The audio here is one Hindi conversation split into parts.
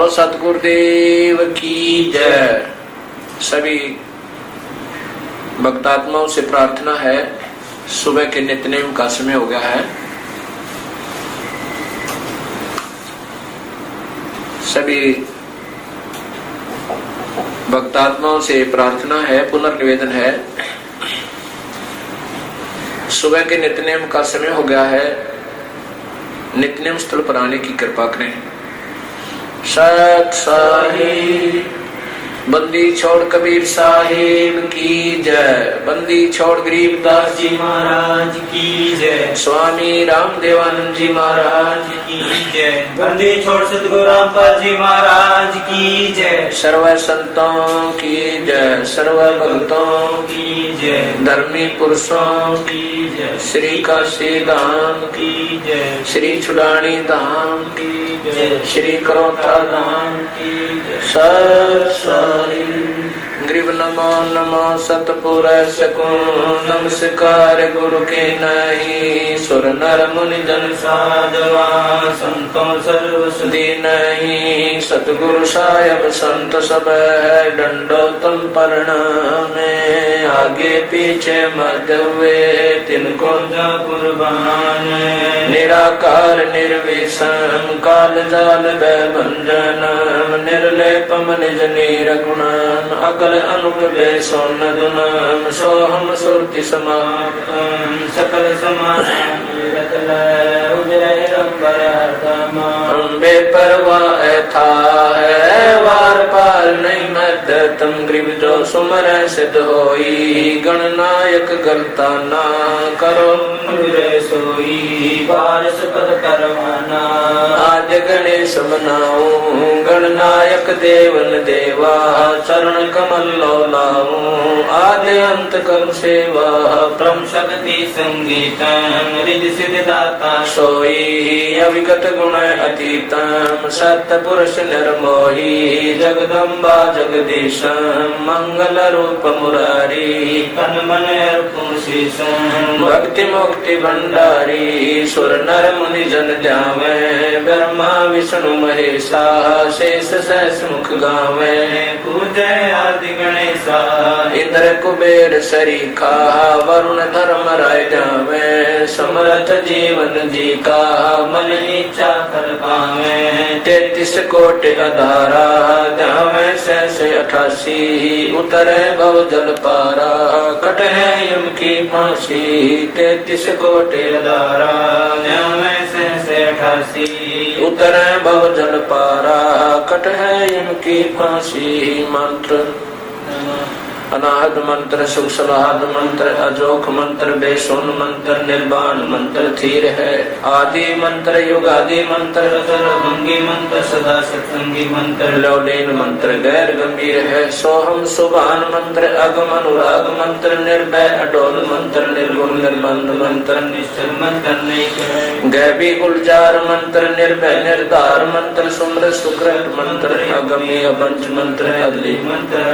बोलो सतगुरुदेव की जय। सभी भक्तात्माओं से प्रार्थना है, सुबह के नित्यनेम का समय हो गया है। सभी भक्तात्माओं से प्रार्थना है, पुनर्निवेदन है, सुबह के नित्यनेम का समय हो गया है। नित्यनेम स्थल पर आने की कृपा करें। सत साहिब बंदी छोड़ कबीर साहिब की जय। बंदी छोड़ गरीबदास जी महाराज की जय। स्वामी रामदेवानंद जी महाराज की जय। बंदी छोड़ सतगुरु रामपाल जी महाराज की जय। सर्व संतों की जय, सर्व भक्तों की जय, धर्मी पुरुषों की जय, श्री काशी धाम की जय, श्री छुड़ानी धाम की जय, श्री करोता धाम की जय। सत ग्रीव नमो नमो सतपुर सकूं। नमस्कार गुरु के नहीं, सुर नर मुनि जन साधवा संतों सर्व सुधी नहीं। सतगुरु साहेब संत सब है, दंडोतम प्रणाम। आगे पीछे मध्य हुए तिनको कुर्बान। निराकार निर्विषम काल जाल भंजनम। निर्लेपम निज नीरगुणम अकल अनुपे सोन दुनम। सोहम सुरति समाप्तम सकल समाप्तम। अम्बे परवाह था है, वार पार नहीं मत तुम। ग्रीव जो सुमर सिद्ध होई, गणनायक करता ना करो सोई। बारिश पद करवाना आज गणेश मनाऊ। गणनायक देवन देवा चरण कमल लाऊ। आदि अंत कर सेवा परम शक्ति संगीतम। रिद्धि सिद्धि दाता सोई अविगत गुण अतीतम। सत्य पुरुष निर्मोही जगदम्बा जगदीशम। मंगल रूप मुरारी तन मन अर्पण शीशम। भक्ति मुक्ति भंडारी सुर नर मुनि जन जावे। ब्रह्मा विष्णु महेशा शेष सहस मुख गावे। पूजय आदि गणेशा इंद्र कुबेर सरीखा वरुण धर्म राय जावे। समर्थ जीवन जी का मन इच्छा कर पावे। 33 कोटि अधारा जावे सहस 88। उतरे भव जल पारा कट है यम की फांसी। 33 कोटि अधारा जावे सहस 88। उतरे भव जल पारा कट है यम की फांसी। मंत्र अनाहत मंत्र सुख सलाहत मंत्र अजोख मंत्र बेसुन मंत्र निर्वाण मंत्र धीर है। आदि मंत्र युग आदि मंत्र सर्वभंगी मंत्र सदा सत्संगी मंत्र लौलीन मंत्र गैर गंभीर है। सोहम सुभान मंत्र अगम अनुराग मंत्र निर्भय अडोल मंत्र निर्गुण निर्बंध मंत्र निश्चल मंत्र नहीं गैबी गुलजार मंत्र निर्भय निर्धार मंत्र सुमर सुकृत मंत्र अगमी अबंच मंत्र अदली मंत्र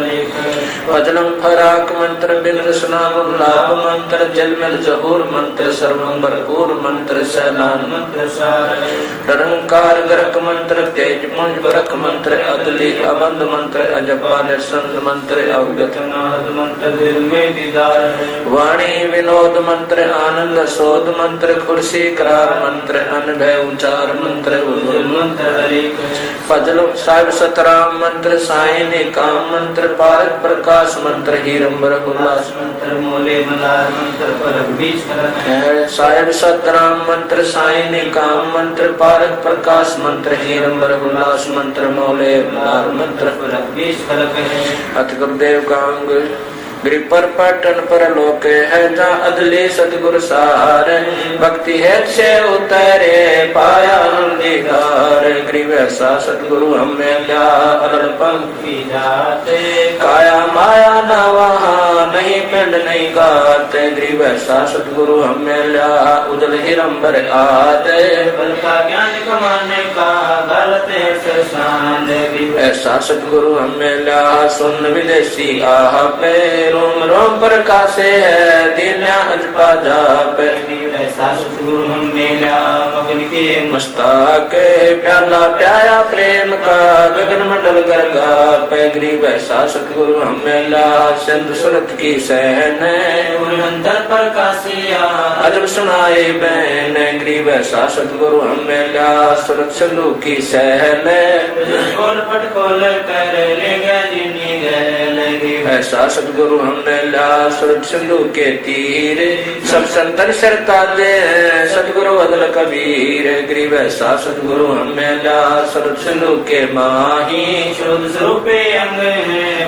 अजलम फराक मंत्र बिंद स्नान लाभ मंत्र जलमल जहूर मंत्र सर्वं भरपूर मंत्र सैलान मंत्र सार निरंकार ग्रक मंत्र तेज पुंज बरक मंत्र अदली अबंध मंत्र अजपा निसंत मंत्र अवगत नाद मंत्र दिल में दीदार है। वाणी विनोद मंत्र आनंद शोध मंत्र खुर्सी करार मंत्र अनभय उचार मंत्र मंत्र हरि फजल साहिब सतराम मंत्र साईं ने काम मंत्र पारक प्रकाश मंत्र हीरंबर उल्लास मंत्र मोले मलार मंत्र पर बीच साहिब सतराम मंत्र साईं ने काम मंत्र पारक प्रकाश मंत्र हीरंबर उल्लास मंत्र मोले मलार मंत्र पर बीच फलक है। अथ गुरुदेव कांग गिरि पर पटन पर लोक है जहाँ अदले सतगुरु सार। भक्ति है से उतरे पाया अंधकार। ग्रीव ऐसा सतगुरु हमें क्या अरल पंक्ति जाते। काया माया न वहाँ नहीं पिंड नहीं गाते। ग्रीव ऐसा सतगुरु हमें लिया उजल हिरंबर आते। बल का ज्ञान कमाने का गलत है। ऐसा सतगुरु हमें लिया सुन विदेशी आह पे। रोम रोम प्रकाशे है दीन्या अजपा जाप ऐसा सतगुरु हम मेला मगन के मस्तक प्याला प्याया प्रेम का गगन मंडल गरगा पैगरी वैसा सतगुरु हम मेला सिंध सुरत की सहन अंतर प्रकाशिया अजब सुनाए बैन गरीब वैसा सतगुरु हम मेला सुरत सिंधु की सहन खोल पट खोल कर ले गया जिन्नी गए ऐसा सतगुरु हम मेला सुरत सिंधु के तीर सब संतन सरता दे सतगुरु अदल कबीर गरीब ऐसा सतगुरु हम मेला सुरत सिंधु के माही शुद्ध स्वरूपे अंग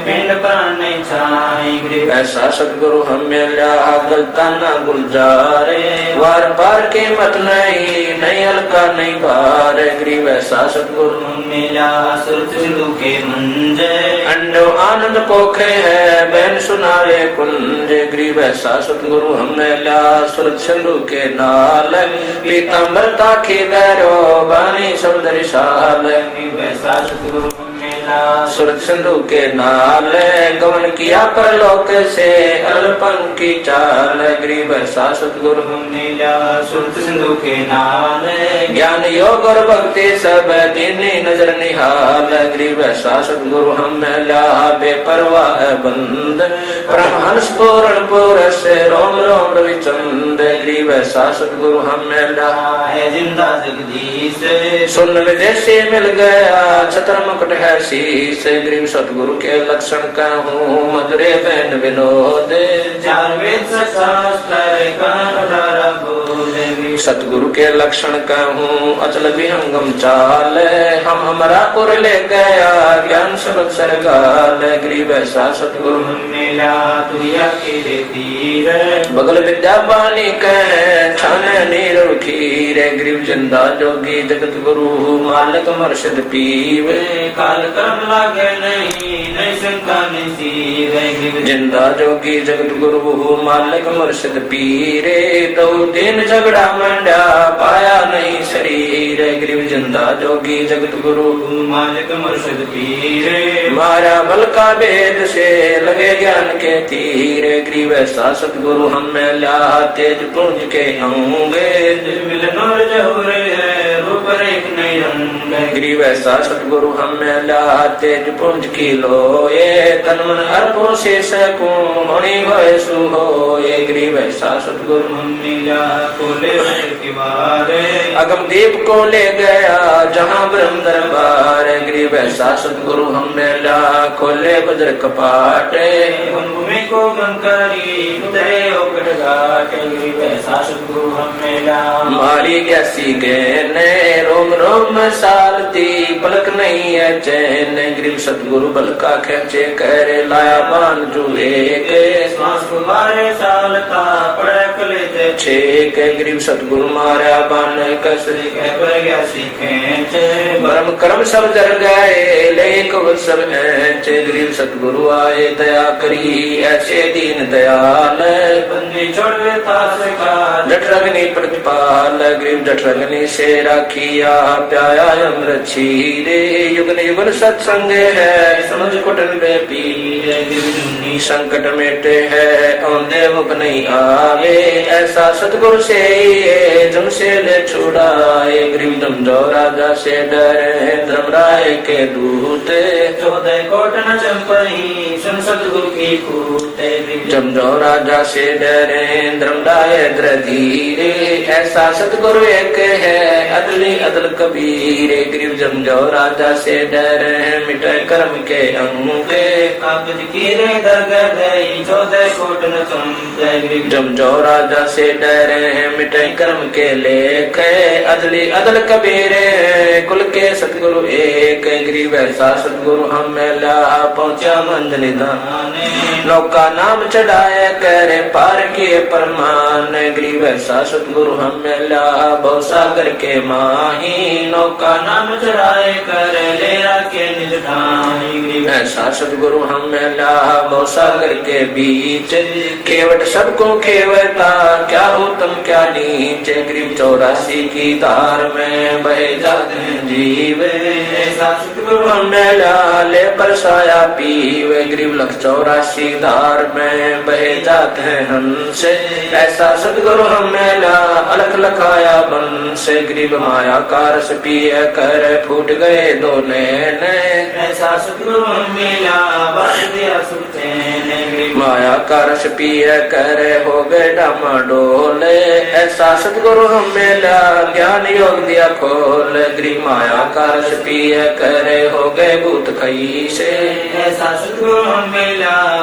पिंड प्राण नहीं छाई ऐसा सतगुरु हम मेला गलता ना गुलजारे वार पार के मत नहीं हल्का नहीं भार गरीब ऐसा सतगुरु हम मेला सुरत सिंधु के मंजे अंडो आनंद पोखे है बैन सुनारे कुंज गरीब ऐसा सतगुरु हम मेला सुरत सिंधु के नाल पीताम्बरता के गैरो बानी समुद्र साल ऐसा सतगुरु हम मेला सुरत सिंधु के नाल गमन किया परलोक से अल्पन की चाल गरीब ऐसा सतगुरु हम मेला सुरत सिंधु के नाल ज्ञान योग और भक्ति सब दीनी नजर निहाल गरीब ऐसा सतगुरु हम मेला बेपरवाह बंद परमहंस पूर्ण पुरस रोम रोम रविचंद गरीब ऐसा सतगुरु हम मेला है जिंदा जगदीश सुन विदेशी मिल गया छत्र मुकुट है शीश गरीब सतगुरु के लक्षण कहूँ मधुरे बैन विनोद चार वेद शास्त्र सतगुरु के लक्षण कहूँ अचल विहंगम चाल हम हमारा पुर ले गया ज्ञान सबक सरगाल गरीब ऐसा सतगुरु मेला तुया के तीर बगल विद्या बानी कह छान नीर खीर गरीब जिंदा जोगी जगत गुरु मालिक मर्शद पीव काल कर्म लागे नहीं शंका नहीं जिंदा जोगी जगत गुरु मालिक मुर्शिद पीरे तो दिन झगड़ा मंडा पाया नहीं शरीर गरीब जिंदा जोगी जगत गुरु मालिक मुर्शिद पीरे मारा बल का वेद से लगे ज्ञान के तीर गरीब ऐसा सतगुरु हम मेला तेज पुंज के होंगे मिलन जहुरे रूप रेख नहीं रंग गरीब ऐसा सतगुरु हम मेला तेज पुंज की लोए तन मन अर्पों से सकूं होनी होए सुहोए गरीब ऐसा सतगुरु हम मेला खोले के बारे अगम दीप को ले गया जहाँ ब्रह्म दरबार गरीब ऐसा सतगुरु हम मेला खोले बज्र कपाटे भूमि को गंकारी उतरे ओकट घाट गरीब ऐसा सतगुरु हम मेला मारी गैसी गहने रोम रोम सालती पलक नहीं है चैन गरीब सतगुरु बल का खेचे कर लाया बान जुए के श्वास कुमारे सालता पड़े कले छेक गरीब सतगुरु मारा बान कसरी पर गया सीखे ब्रह्म कर्म सब जर गए लेक सब ऐचे गरीब सतगुरु आए दया करी ऐसे दीन दयाल बंदी छोड़ तास का जठरग्नि प्रतिपाल गरीब जठरग्नि से राखिया प्याया अमृत छीरे युगन युगन सत्संग है समझ कुटन में पीरे संकट मेटे है औंधे मुख नहीं आवे ऐसा सतगुरु से जम से ले छुड़ाए गरीब दम जो राजा से डरे धर्मराय के दूत 14 कोट न चंपई सुन सतगुरु की कूते जम जो राजा से डरे धर्मराय धीरे ऐसा सतगुरु एक है अदली अदल कबीर गरीब जम जो राजा से डरे मिटे कर्म के अंगे कागज की रे दरगदई 14 कोट न चंपई जम जो राजा से डरे मिटे कर्म के लेख अदली अदल कबीर कुल के सतगुरु एक गरीब ऐसा सतगुरु हम मेला पहुंचा मंद निधान नौका नाम चढ़ाए करे पार किए परमान गरीब ऐसा सतगुरु हम मेला बहु सागर के माही नौका नाम चढ़ाए करे ले के निज ठाई ऐसा सतगुरु हम मेला बहु सागर के बीच केवट सबको खेवता क्या हो तुम क्या नीचे गरीब 84 की धार में बहे जाते जीव ऐसा सतगुरु हमें ले परसाया पीवे गरीब लख 84 धार में बहे जाते हैं हंस ऐसा सतगुरु हमें अलख लखाया बन से गरीब माया का रस पिए कर फूट गए दो नैन ऐसा सतगुरु हमें बांट दिया सुचैन माया का रस पिए कर हो गए डामाडोल ऐसा सतगुरु हमें ज्ञान योग दिया खोल गरीब माया का रस पिए करे हो गए भूत खई से ऐसा सतगुरु हमें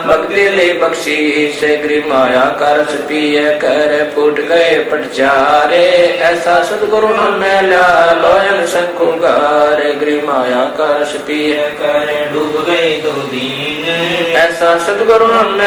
भक्ति ले बख्शी से गरीब माया का रस पिए करे फूट गए पटचारे ऐसा सतगुरु हमें लोयन शंकुगार गरीब माया का रस पिए करे डूब गए दो दीन ऐसा सतगुरु हमें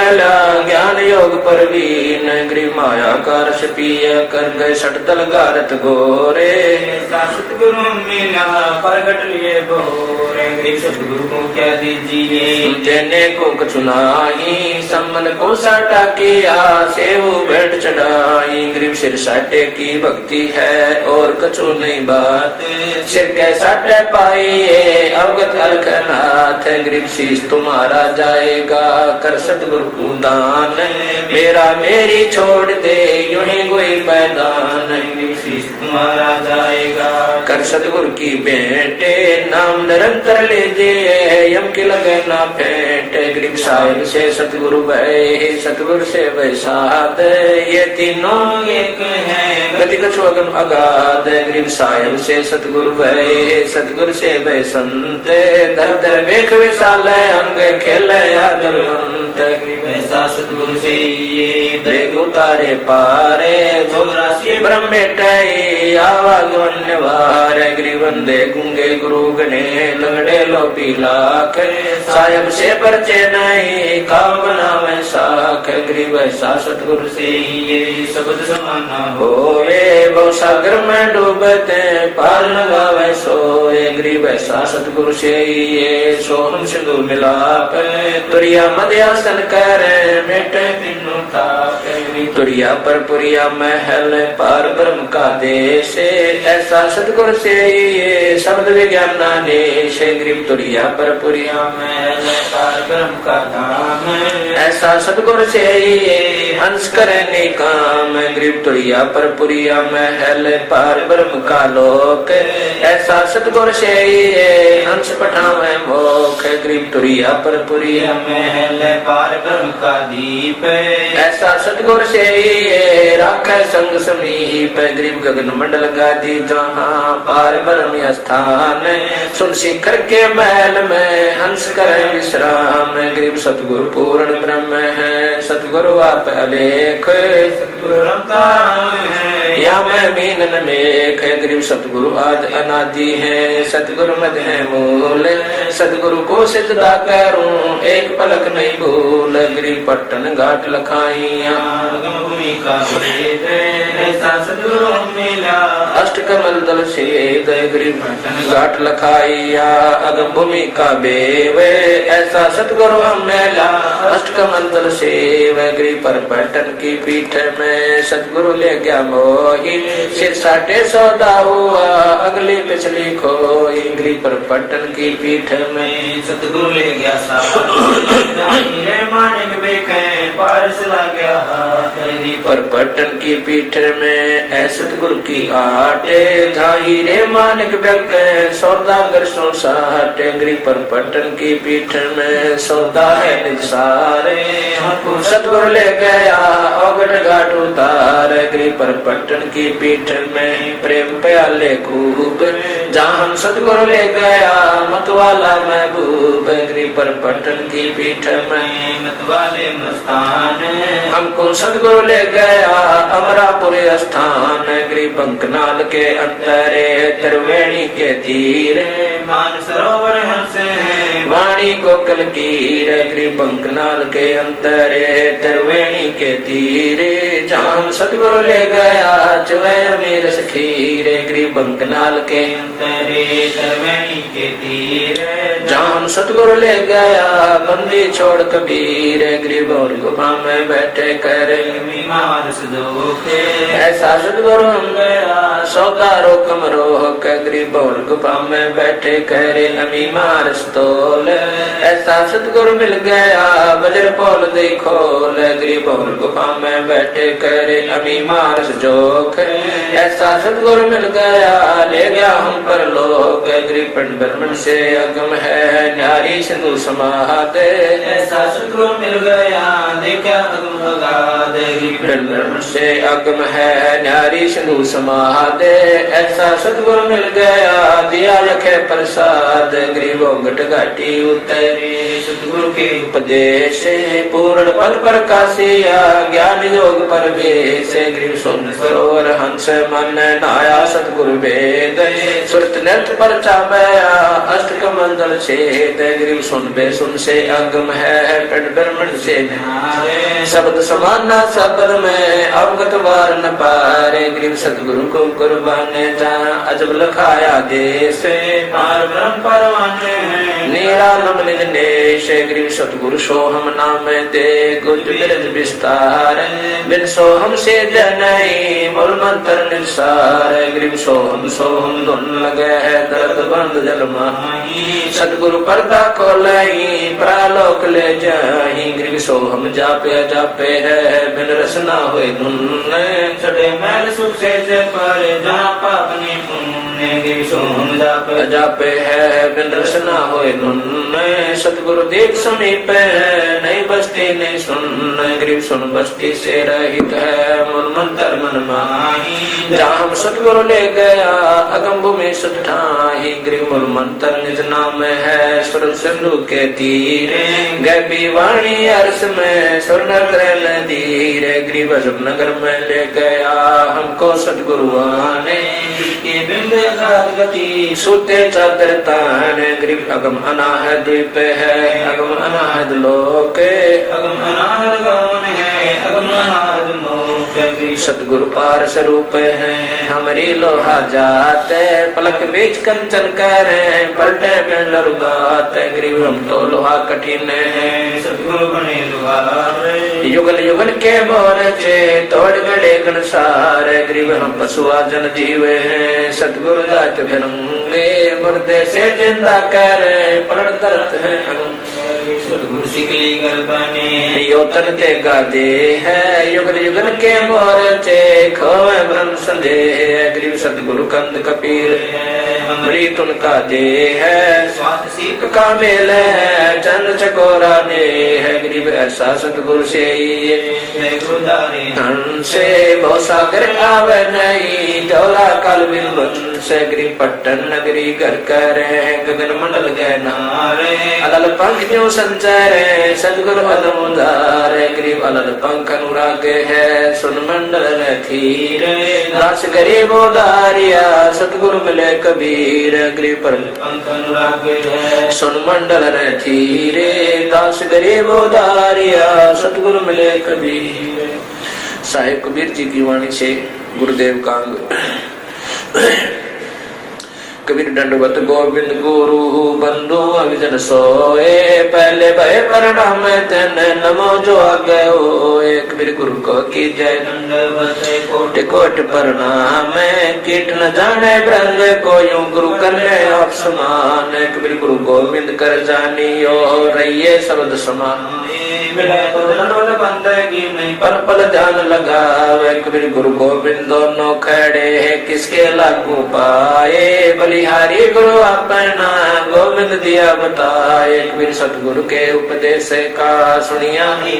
ज्ञान योग परवीन गरीब माया का रस पिए कर गए सटतल गारत गोरे ऐसा सतगुरु मिला प्रगट लिए बोरे सतगुरु को क्या दीजिए देने को कुछ नाही सम्मन को साटा किया सेव भेंट चढ़ाई गरीब सिर साटे की भक्ति है और कछु नहीं बात सिर के साटे पाइए अवगत अलखनाथ गरीब शीश तुम्हारा जाएगा कर सतगुरु को दान मेरा मेरी छोड़ दे यूं ही कोई पैदान गरीब शीश तुम्हारा जाएगा कर सतगुरु की बेटे नाम निरंतर लीजिए यम की लगे ना फेंट गरीब साहिब से सतगुरु भय सतगुरु से वैसाद ये तीनों एक है गति कछु अगम अगाध गरीब साहिब से सतगुरु भय सतगुरु से भय संत दर दर वेख विशाल अंग खेल आदरवंत गरीब ऐसा सतगुरु से ये देख उतारे पारे ब्रह्म आवाज वन्यवार गरीबंदे गुंगे गुरु गणे लंगड़े लो पीलाख साहिब से परचे नहीं काव बनावे साख गरीब ऐसा सतगुरु से ये शब्द समाना होवे बहु सागर में डूबते पार लगावे सोए गरीब ऐसा सतगुरु से ये सोहम सिंधु मिलाप तुरिया मध्यासन करे मेटे तीनों ताप तुरिया पर पुरिया महल पार ब्रह्म का देश ऐसा सतगुरु से ये शब्द विज्ञान नादेश गरीब तुरिया पर पुरिया महल पार ब्रह्म का धाम ऐसा सतगुरु से ये हंस करे काम गरीब तुरिया पर पुरिया महल पार ब्रह्म का लोक ऐसा सतगुरु से ये हंस पठावे मोख गरीब तुरिया पर पुरिया महल पार ब्रह्म का दीप ऐसा सतगुरु से ये राखे संग समीप गरीब गगन मंडल गादी जहाँ पार ब्रह्म स्थान सुन शिखर के महल में हंस करे विश्राम गरीब सतगुरु पूर्ण ब्रह्म है सतगुरु आप अलेख सतगुरु है या मैं मीनन मेख गरीब सतगुरु आज अनादि है सतगुरु मद है मूल सतगुरु को सिद्धा करूं एक पलक नहीं भूल गरीब पट्टन घाट लखाइया भूमि का ऐसा सतगुरु मिला अष्ट कमल दल से गरीब घाट लखाइया अगम भूमि का बेव ऐसा सतगुरु मेला अष्ट कमल दल से गरीब पर पट्टन की पीठ में सतगुरु ले गया मोही सिर साटे सौदा हुआ अगली पिछली खोई गरीब पर पट्टन की पीठ में सतगुरु ले गया मानिक बेखे पारस लग गया पर पट्टन की पीठ में ऐ सतगुरु की आटे झाही रे मानिक व्यक सौदागर सो साटे गरीब पर पट्टन की पीठ में सौदा है निसारे सतगुरु ले गया अवगढ़ घाट उतार गरीब पर पट्टन की पीठ में प्रेम प्याले खूब जहाँ हम सतगुरु ले गया मतवाला महबूब गरीब पर पट्टन की पीठ में मतवाले मस्तान हमको सतगुरु ले गया अमरापुर स्थान गरीब बंकनाल के अंतरे त्रिवेणी के तीर मान सरोवर हंसे वाणी कोकल कीर गरीब बंकनाल के अंतरे त्रिवेणी के तीरे जहाँ सतगुरु ले गया चुवे मेरे सखीरे गरीब बंकनाल के अंतरे त्रिवेणी के तीर जहाँ सतगुरु ले गया बंदी छोड़ कबीर गरीब और गुफा में बैठे कर ऐसा सतगुरु हम गया सौदा रोकम रोक गरीब और गुफा में बैठे करे अमी मार स्तोल ऐसा सतगुरु मिल गया बजर पोल दे खोल गरीब और गुफा में बैठे करे अमी मार जोख ऐसा सतगुरु मिल गया ले गया हम पर लोग गरीब ब्रह्मण से अगम है न्यारी सिंधु समाते ऐसा सतगुरु मिल गया देखा अगम अगाध ब्रह्मण से अगम है न्यारी सिंधु समाते ऐसा सतगुरु मिल गया दिया लखे प्रसाद गरीबों घट घाटी उतरे सतगुरु के उपदेश पूर्ण पद प्रकाशिया ज्ञान योग परवेश गरीब सुन सरोवर हंस मन नाया सतगुरु वेद सुरत नृत्य पर चाबया अष्ट कमंडल छेद गरीब सुन से अगम है पेट ब्रह्मण से शब्द समाना शब्द में अवगत वार न पारे गरीब सतगुरु को कुर्बान जा अजब लखाया देश पार ब्रह्म परवाने निरालम निज नेश गरीब सतगुरु सोहम नाम दे गुज बिरज विस्तार बिन सोहम से जनई मूल मंत्र निसार गरीब सोहम धुन लगे है दर्द बंद जल माही सतगुरु पर्दा खोलई प्रालोक ले जाही गरीब सोहम जापे है बिन रसना हुए धुन छठे मैल सुख से पर जहाँ पाप ने पुण्य गिर सोहम जापे है बिन रसना हुए धुन सतगुरु देख समीप है नहीं बस्ती नहीं सुन गरीब सुन बस्ती से रहित है मूल मंत्र मन माही जहाँ हम सतगुरु ले गया अगम भूमि सुध ठाही गरीब मूल मंत्र निज नाम है सुर सिंधु के तीरे गैबी वाणी अर्श में स्वर्ण नदीर गरीब अजब नगर में ले गया हमको सतगुरु आने के बिंद गति सूते चादर तान गरीब अगम अनाहद द्वीप है अगम अनाहद लोक अगम अनाहद गौन है अगम अनाहद मोक सतगुरु पार स्वरूप है हमारी लोहा जाते पलक बीच कंचन करे पलटे में लरुगात गरीब हम तो लोहा कठिन है सतगुरु बने लोहार युगल युगल के मोरचे तोड़ गड़े गणसार गरीब हम पशुआ जन जीवे हैं सतगुरु जात भिरंगे मुर्दे से जिंदा करे पलट दर्द है सतगुरु सिकली गर्भाने योतन ते गादे है युगल युगल के मोरचे खोए ब्रह्म संदेह गरीब सतगुरु कंद कपीर अमृत उनका दे है स्वाद सीख का मेल है चंद चकोरा ने है गरीब ऐसा सतगुरु से गुरुदारे से बहुत सागर आवे नहीं डोला काल बिल से गरीब पट्टन नगरी घर करे गगन मंडल गए नारे अलल पंख जो संचार सतगुरु अदम उदार गरीब अलल पंख अनुराग है सुन मंडल थीर दास गरीब उदारिया सतगुरु मिले कबीर गरीब पर पंख अनुराग है सुन मंडल थीरे दास गरीब उदारिया सतगुरु मिले कबीर। साहिब कबीर जी की वाणी से गुरुदेव कांग कबीर दंडवत गोविंद गुरु बंधु अविजन सोए पहले भय प्रणाम तेन नमो जो आगे होए कबीर गुरु को की जय दंडवत कोट कोट प्रणाम कीट न जाने ब्रंग को यूं गुरु करने आप समान कबीर गुरु गोविंद कर जानियो रहिए शब्द समान तो दंडवत बंदगी नहीं पर पल ध्यान लगावे कबीर गुरु गोविंद दोनों खड़े है किसके लागू पाए बलिहारी गुरु अपना गोविंद दिया बताए कबीर सतगुरु के उपदेश का सुनिया ही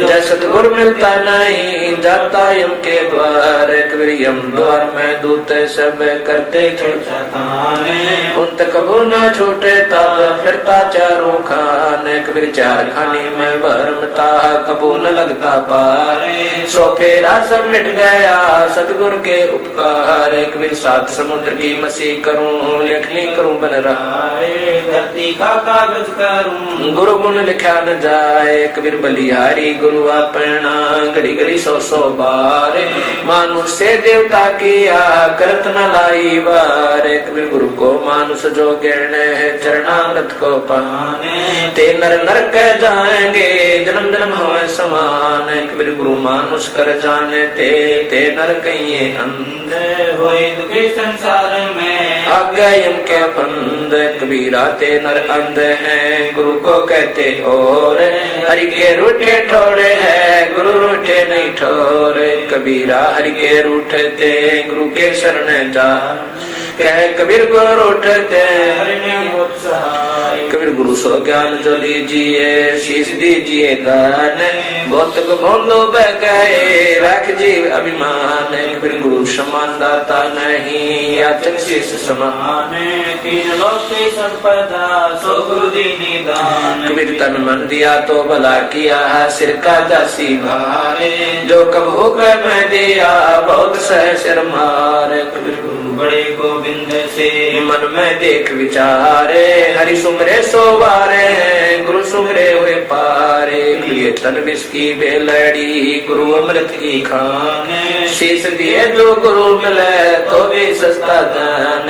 जय सतगुरु मिलता नहीं जाता यम के द्वार कबीर यम द्वार में दूत सब करते उन तक कबू न छूटे तब फिरता चारों खान कबीर चार खान खानी में भरमता कबू न लगता पार सो फेरा सब मिट गया सतगुरु के उपकार कबीर सात समुद्र की मसी करूं लेखनी करूं बन रहा धरती का कागज करूं गुरु गुण लिखा न जाए कबीर बलिहारी गुरु अपना घड़ी घड़ी सौ सौ बार मानुष से देवता किया करत न लाई बार कबीर गुरु को मानुष जो गिरने है चरणामृत को पाने ते नर नरक जाएंगे जन्म जन्म होए समान कबीर गुरु मानुष कर जाने ते नर कहिए अंधे होए दुखी संसार में आज्ञा यम के बंद कबीरा ते नर अंध हैं गुरु को कहते और हरि के रूठे ठोरे है गुरु रूठे नहीं ठोरे कबीरा हरि के रूठते गुरु के शरण जा कह कबीर गुरु रूठते हरि ने उत्साह कबीर गुरु सो ज्ञान जो लीजिए शीश दीजिए दान बहुत बोलो बह गए रख जीव अभिमान कबीर गुरु समान दाता नहीं याचक शीश समान तीन लोक की संपदा सो गुरु दीनी दान कबीर तन मन दिया तो भला किया सिर का दासी भारे जो कब होकर मैं दिया बहुत सह सिर मारे कबीर गुरु बड़े गोविंद से मन में देख विचारे हरि सुमरे सोवारे गुरु सुमरे हुए पारे लिए तन विष की बेलड़ी गुरु अमृत की खान शीश दिए जो गुरु मिले तो भी सस्ता दान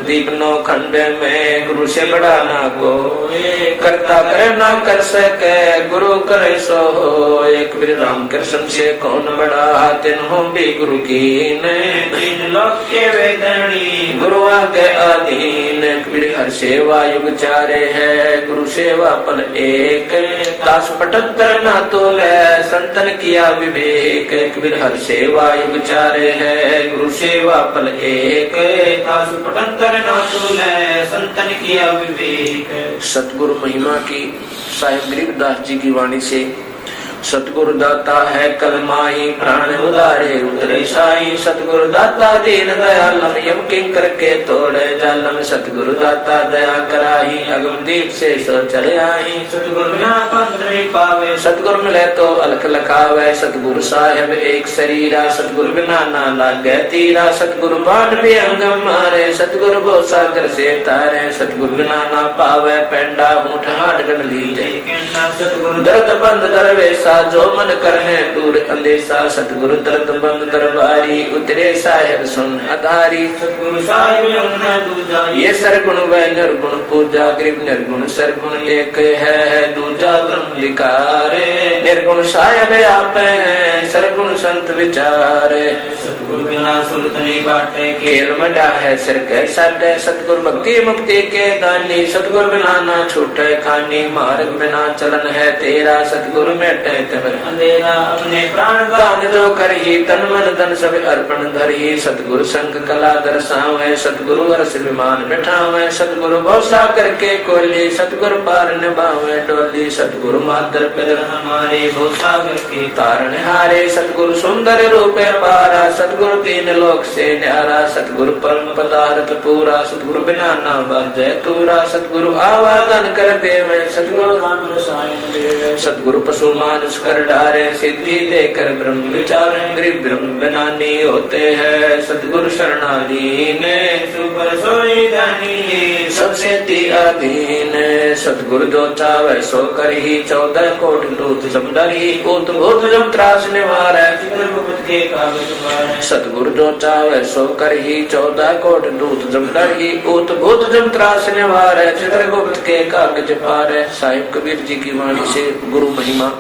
दीप नो खंड में गुरु से बड़ा ना को करता करे ना कर सके गुरु करे सो हो एक राम कृष्ण से कौन बड़ा तिन हो भी गुरु की तीन लोक के वेदनी गुरु आगे अधीन कबीर हर सेवा युग चारे है गुरु सेवा पल एक दास पटंतर ना तोले संतन किया विवेक कबीर हर सेवा युग चारे है गुरु सेवा पल एक दास पटंतर ना तोले संतन किया विवेक सतगुरु महिमा की साहिब गरीबदास जी की वाणी से सतगुरु दाता है कलमाई प्राण उदारे उतरे साई सतगुरु दाता दीन दयालम यम किंकर के तोड़े जालम सतगुरु दाता दया कराही अगम दीप से सो चले आई सतगुरु ना पंद्री पावे सतगुरु मिले तो अलख लखावे सतगुरु साहेब एक शरीरा सतगुरु बिना ना लागे तीरा सतगुरु बाण भी अंगम मारे सतगुरु वो सागर से तारे सतगुरु बिना ना पावे पेंडा ऊंट हाट गन लीजे सतगुरु दर्द बंद दरवेशा जो मन करने दूर अंदेशा सतगुरु दर्द बंद दरबारी उतरे साहेब सुन अधारी सतगुरु साहिब ये सरगुण व निर्गुण पूजा गरीब निर्गुण सरगुण एक है दूजा ब्रह्म विकारे निर्गुण साहेब आप है सरगुण संत विचारे सतगुरु बिना सुरत नहीं बाटे खेल मडा है सिर के साडे सतगुरु भक्ति मुक्ति के दानी सतगुरु बिना ना छूटे खानी मार्ग बिना चलन है तेरा सतगुरु में अंधेरा अपने प्राण दान जो कर ही तन मन धन सब अर्पण धर ही सतगुरु संग कला दर्शावे सतगुरु रस विमान बिठावे सतगुरु भौसा करके कोली सतगुरु पार निभावे डोली सतगुरु मातर पितर हमारे भौसागर के तारण हारे सतगुरु सुंदर रूपे पारा सतगुरु तीन लोक से न्यारा सतगुरु परम पदार्थ पूरा सतगुरु बिना ना बाजे तूरा सतगुरु आवादन कर देवे सतगुरु राम रसायन देवे सतगुरु पशु मानुष कर डारे सिद्धि देकर ब्रह्म विचार गरीब ब्रह्म बनानी होते हैं सतगुरु शरणाधीन सुपर सोई दानी सबसे अधीन सतगुरु जो चावे सो कर ही 14 कोट दूत समदर ही भूत भूत जम त्रास निवार के कागज सतगुरु जो चावे सो कर ही 14 कोट दूत जमदर ही भूत भूत जम त्रास निवार चित्रगुप्त के कागज पार साहिब कबीर जी की वाणी से गुरु महिमा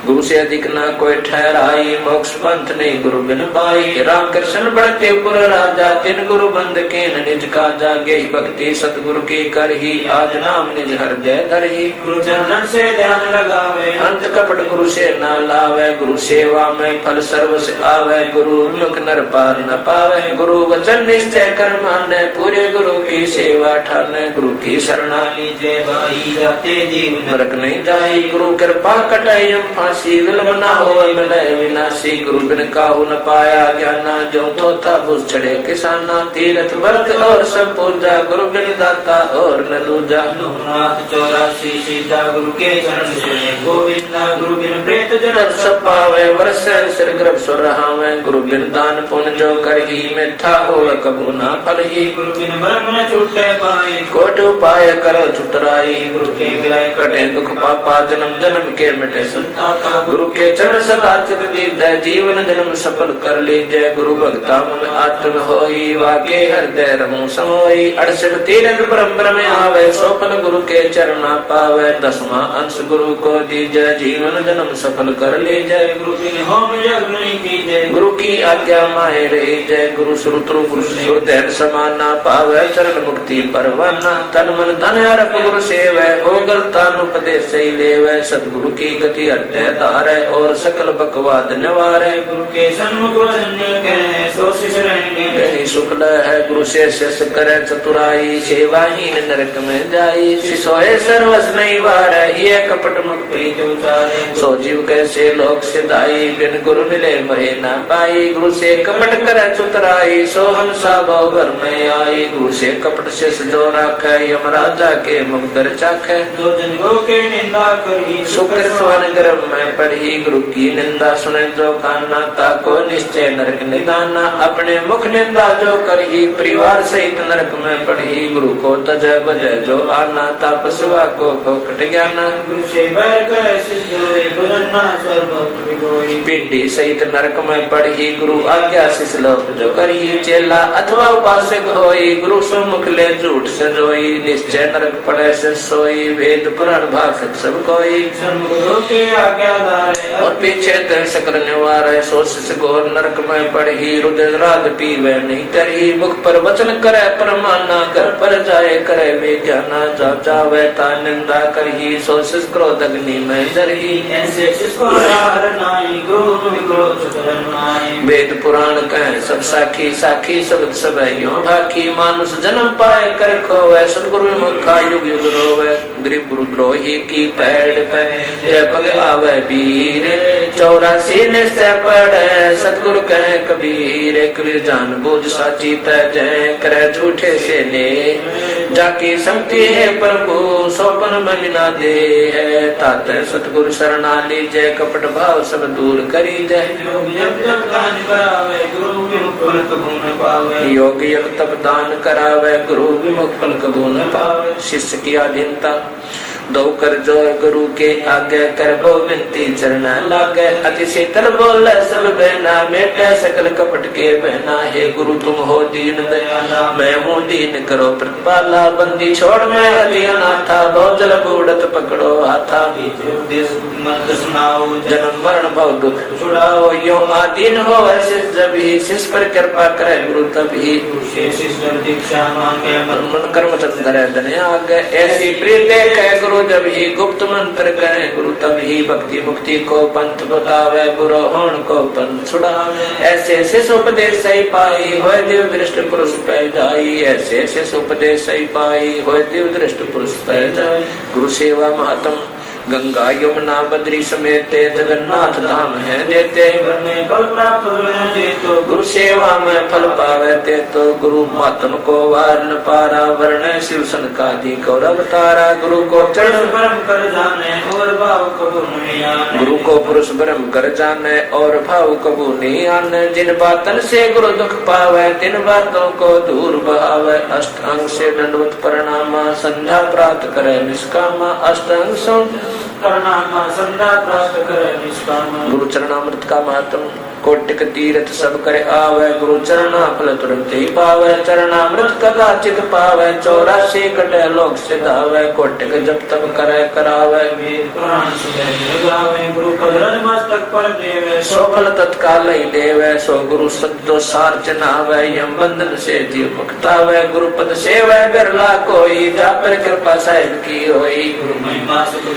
गुरु से अधिक न कोई ठहराई मोक्ष पंथ नहीं गुरु बिन पाई राम कृष्ण बढ़ते पुर राजा तिन गुरु बंद के निज का जागे भक्ति सतगुरु की कर ही आज नाम निज हृदय धर ही गुरु चरण से ध्यान लगावे अंत कपट गुरु से न लावे गुरु सेवा में फल सर्व से आवे गुरु मुख नर पार न पावे गुरु वचन निश्चय कर माने पूरे गुरु की सेवा ठाने गुरु की शरणा लीजे भाई जाते जीव नरक नहीं जाई गुरु कृपा कटाई मासी विलम न हो मिले विनाशी गुरु बिन काहू न पाया ज्ञाना जो थोथा बुझ चढ़े किसाना तीरथ व्रत और सब पूजा गुरु बिन दाता और न दूजा। नाथ 84 सीता गुरु के चरण सुने गोविंदा गुरु बिन प्रेत जन सब पावे वर्ष सिर गर्भ सुर रहावे गुरु बिन दान पुण्य जो कर ही मिथ्या हो कबू ना फल ही। गुरु बिन ब्रह्म न छूटे पाए कोट उपाय करो छुटराई गुरु के विलय कटे दुख पापा जन्म जन्म के मिटे संताप गुरु के चरण सदा चित दीजय जीवन जन्म सफल कर लीजय गुरु भक्ता मन आत्म होई वाके हृदय रमु समोई 68 तीरथ परम्परा में आवे सोपन गुरु के चरणा पावे 10वां अंश गुरु को दीजय जीवन जन्म सफल कर लीजय। गुरु बिन होम यज्ञ नहीं कीजय गुरु की आज्ञा माहे रही जय गुरु श्रुतु गुरु सुरदेव समाना पावे चरण मुक्ति परवाना तन मन धन हरप गुरु सेवै हो गलतान उपदेश से लेवै सतगुरु की गति अड्डे धारै और सकल बकवाद निवारै। गुरु के सन्मुख वदन्य कहे सो शिष रहने कहीं शुक्ल है गुरु से शिष करे चतुराई सेवाहीन नरक में जाई सिसोए सर्वस नहीं वारै ये कपट मुख प्रीत उतारे सो जीव कैसे लोक सिधाई बिन गुरु मिले महे न पाई गुरु से कपट करे चतुराई सो हम साभव घर में आई गुरु से कपट शिष जो राखे यमराजा के मुख दर चाखे जो जन गो के निंदा करी शुक्र स्वन गर्भ में पढ़ी गुरु की निंदा सुने जो काना ताको निश्चय नरक निदाना अपने मुख निंदा जो करी परिवार सहित नरक में पढ़ी गुरु को तजय बजय जो आना तापस्वा को कट ज्ञाना गुरु से बैर करे सिद्ध होए बुलंदा सर्वत्र विगोई पिंडी सहित नरक में पढ़ी गुरु आज्ञा शिष लोक जो करी चेला अथवा उपासक होई गुरु सम्मुख ले झूठ सजोई निश्चय नरक पड़े से सोई वेद पुराण भाषक सब कोई गुरु के आज्ञादार और पीछे तर सकल निवार सो शिष घोर नरक में पढ़ी रुद्र राग पीवे नहीं तरी मुख पर वचन करे परमाना कर पर जाए करे विज्ञाना जा जावे ता निंदा करही सो शिष क्रोध अग्नि में जरही ऐसे शिष्को हर नाई गुरु क्रोध करन नाई वेद पुराण कहे सब साखी साखी शब्द सब यो भाखी मानुष जन्म पाए कर खोवे सतगुरु मुखा युग युग रोवे गरीब गुरु द्रोही की पैड़ पे जय पग आवे वीर 84 निश्चय पड़े सतगुरु कहे कबीर कबीर जान बूझ साची तय करे झूठे से ले जाकी संगति है प्रभु सोपन बना दे है तात सतगुरु शरणा लीजय कपट भाव सब दूर करी जय योग योग तप दान करावे गुरु विमुख फल कबू न पावे शिष्य की अधीनता दो कर जो गुरु के आगे कर बो विनती चरण लागे अति शीतल बोले सब बहना मेटे सकल कपट के बहना हे गुरु तुम हो दीन दयाला मैं हूँ दीन करो प्रतिपाला बंदी छोड़ मैं अति अनाथा बहुत जल बूढ़त पकड़ो हाथा सुनाओ जन्म मरण भव दुख छुड़ाओ यो आदीन हो ऐसे जब ही शिष्य पर कृपा करे गुरु तभी दीक्षा मांगे मन कर्म चंद्र धन्य आगे ऐसी प्रीत है गुरु जब ही गुप्त मंत्र कहे गुरु तब ही भक्ति मुक्ति को पंथ बतावे गुरु होण को पंथ छुड़ावे ऐसे शिष्य उपदेश सही पाई होय दिव्य दृष्ट पुरुष पै जाई ऐसे शिष्य उपदेश सही पाई होय दिव्य दृष्ट पुरुष पै जाई गुरु सेवा महात्म गंगा यमुना बद्री समेत जगन्नाथ धाम है देते गुरु सेवा में फल पावे ते तो गुरु मातम को वार न पारा वर्ण शिव सन का दी गौरव तारा गुरु को चरण ब्रह्म कर जाने और भाव कबू नहीं आने गुरु को पुरुष ब्रह्म कर जाने और भाव कबू नहीं आने जिन बातन से गुरु दुख पावे तिन बातों को दूर बहावे अष्टांग से दंडवत प्रणामा संध्या प्राप्त करे निष्कामा अष्टांग सो प्रणाम संध्या प्राप्त करे निष्काम गुरु चरणामृत का महत्व कोटिक तीर्थ सब करे आवे गुरु चरणा फल तुरंत ही पावे चरणामृत कदाचित पावे 84 कटे लोक सिधावे कोटिक जब तब करे करावे पुराण गावे गुरु कदरज मस्तक पर देवे सो फल तत्काल ही देवे सो गुरु सद्दो सार चनावे यम बंधन से जीव मुक्तावे गुरु पद सेवा बिरला कोई जा पर कृपा साहिब की होई गुरु महिमा सुख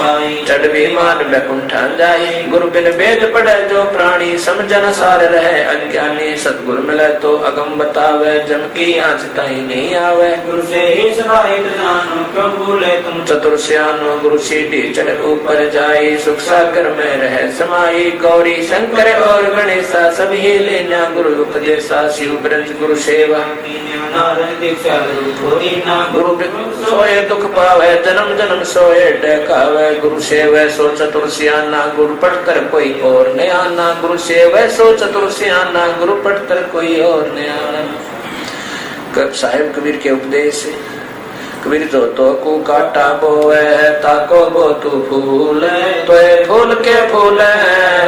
पाई चढ़ विमान बैकुंठ जाई गुरु बिन वेद पढ़े जो प्राणी समझन सार रहे अज्ञानी, सतगुर मिले तो अगम बतावे, जम की आँच ताई नहीं आवे। गुरु से ही सहायत जानो, क्यों भूले तुम चतुर सियानो गुरु सीढ़ी चढ़ ऊपर जाई, सुख सागर में रहे समाई। गौरी शंकर और गणेशा सभी लेना गुरु उपदेशा, शिव ब्रज गुरु सेवा नारायण दीक्षा गुरु ना। गुरु सोए दुख पावे, जन्म जन्म सोए टकावे। गुरु सेवे सो चतुर सियाना, गुरु पढ़कर कोई और न आना। गुरु सेवे सो चतुर सियाना, गुरु पढ़कर कोई और न आना। साहिब कबीर के उपदेश से कबीर तो को काटा बोए, ताको बो तू फूल तो फूल के फूल